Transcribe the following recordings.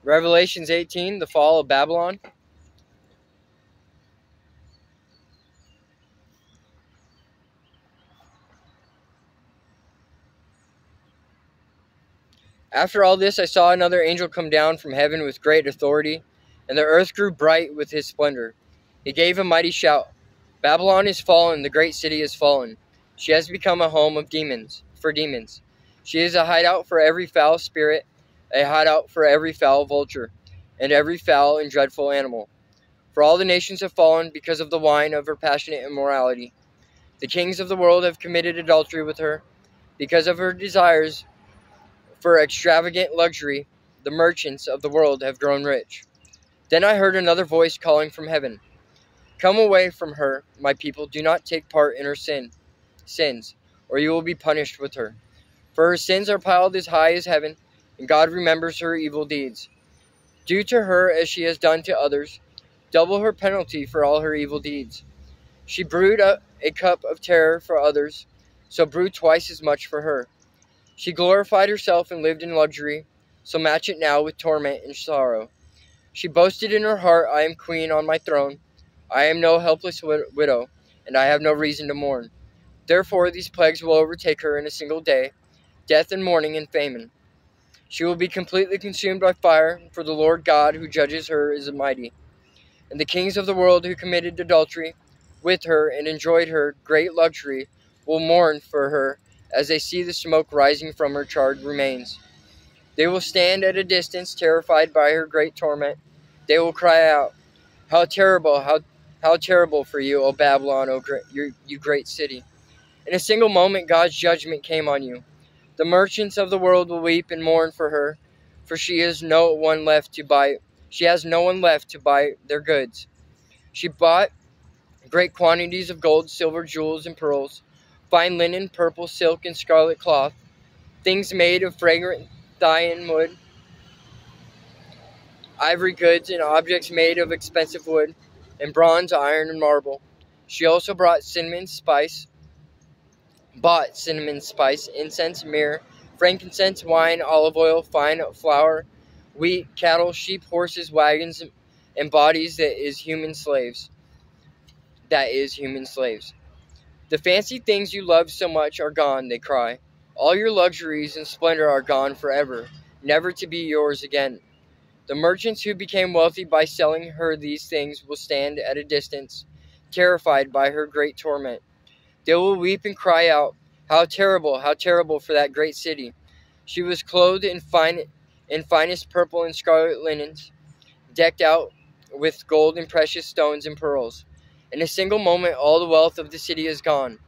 Revelations 18, the fall of Babylon. After all this, I saw another angel come down from heaven with great authority, and the earth grew bright with his splendor. He gave a mighty shout, "Babylon is fallen, the great city is fallen. She has become a home of demons, for demons. She is a hideout for every foul spirit, a hideout for every foul vulture, and every foul and dreadful animal. For all the nations have fallen because of the wine of her passionate immorality. The kings of the world have committed adultery with her. Because of her desires for extravagant luxury, the merchants of the world have grown rich." Then I heard another voice calling from heaven, "Come away from her, my people. Do not take part in her sins, or you will be punished with her. For her sins are piled as high as heaven, and God remembers her evil deeds. Do to her as she has done to others, double her penalty for all her evil deeds. She brewed up a cup of terror for others, so brew twice as much for her. She glorified herself and lived in luxury, so match it now with torment and sorrow. She boasted in her heart, 'I am queen on my throne. I am no helpless widow, and I have no reason to mourn.' Therefore these plagues will overtake her in a single day, death and mourning and famine. She will be completely consumed by fire, for the Lord God who judges her is mighty. And the kings of the world who committed adultery with her and enjoyed her great luxury will mourn for her as they see the smoke rising from her charred remains. They will stand at a distance, terrified by her great torment. They will cry out, 'How terrible, how terrible for you, O Babylon, you great city!' In a single moment God's judgment came on you. The merchants of the world will weep and mourn for her, for she has no one left to buy their goods. She bought great quantities of gold, silver, jewels, and pearls, fine linen, purple silk, and scarlet cloth, things made of fragrant thyine wood, ivory goods, and objects made of expensive wood, and bronze, iron, and marble. She also bought cinnamon spice, incense, myrrh, frankincense, wine, olive oil, fine flour, wheat, cattle, sheep, horses, wagons, and bodies that is human slaves. The fancy things you loved so much are gone, they cry. All your luxuries and splendor are gone forever, never to be yours again. The merchants who became wealthy by selling her these things will stand at a distance, terrified by her great torment. They will weep and cry out, 'How terrible for that great city! She was clothed in finest purple and scarlet linens, decked out with gold and precious stones and pearls. In a single moment all the wealth of the city is gone,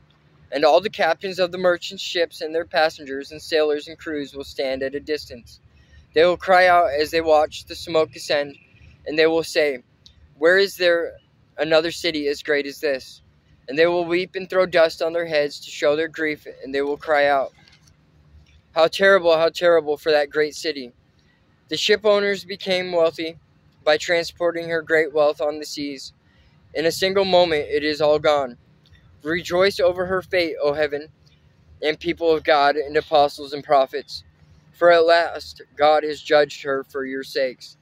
and all the captains of the merchants' ships and their passengers and sailors and crews will stand at a distance. They will cry out as they watch the smoke ascend, and they will say, "Where is there another city as great as this?" And they will weep and throw dust on their heads to show their grief, and they will cry out, how terrible for that great city!" The ship owners became wealthy by transporting her great wealth on the seas. In a single moment it is all gone. Rejoice over her fate, O heaven, and people of God, and apostles and prophets, for at last God has judged her for your sakes.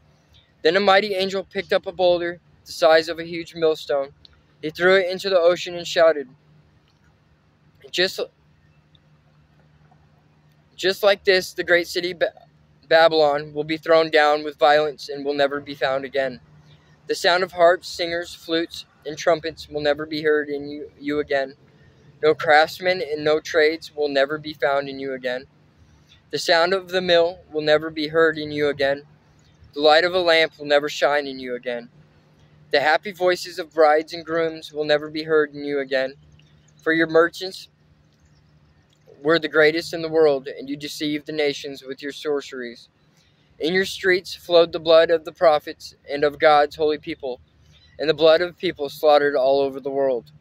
Then a mighty angel picked up a boulder the size of a huge millstone. He threw it into the ocean and shouted, Just like this, the great city Babylon will be thrown down with violence and will never be found again. The sound of harps, singers, flutes, and trumpets will never be heard in you again. No craftsmen and no trades will never be found in you again. The sound of the mill will never be heard in you again. The light of a lamp will never shine in you again. The happy voices of brides and grooms will never be heard in you again. For your merchants were the greatest in the world, and you deceived the nations with your sorceries. In your streets flowed the blood of the prophets and of God's holy people, and the blood of people slaughtered all over the world.